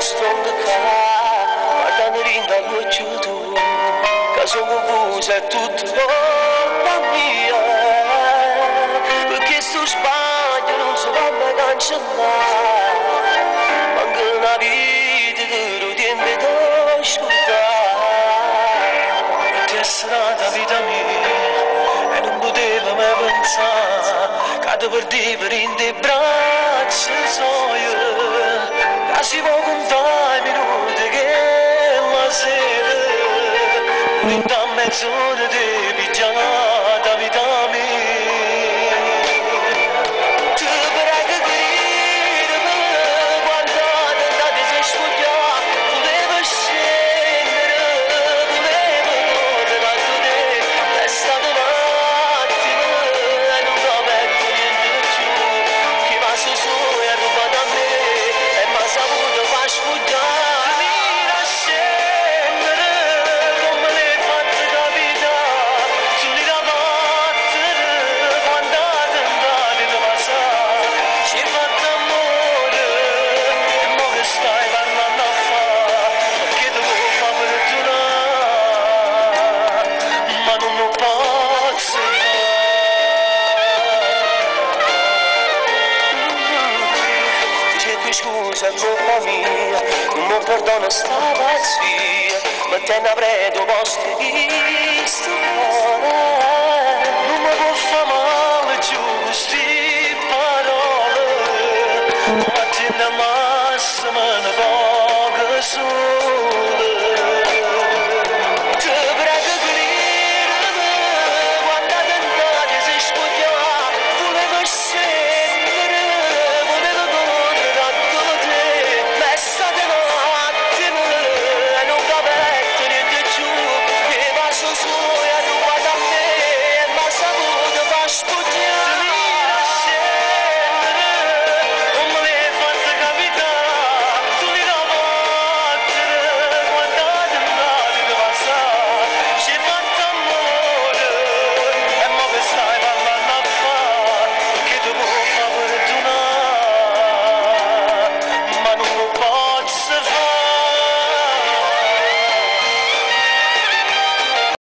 stonda qua, guardando dall'occhio tu, che sono confusa è tutto colpa mia, perché sto sbaglio non si va mai cancellare, manca una vita che lo tempo da scordare, e ti è stata vita mia, e non potevo mai pensare, che ti perdevo in te braccia soia, che si può contare i minuti che la sera, in da mezz'ora di pigiata vita mia. Ti prego credimi, guardate, andate a sfogliare, volevo scendere, volevo correre da te, è stato un attimo e non mi metto niente più, che va su e ha rubato a me e mi ha saputo far sfuggire. Scusa, colpa mia, non mi perdono sta pazzia, ma te ne avrei due posti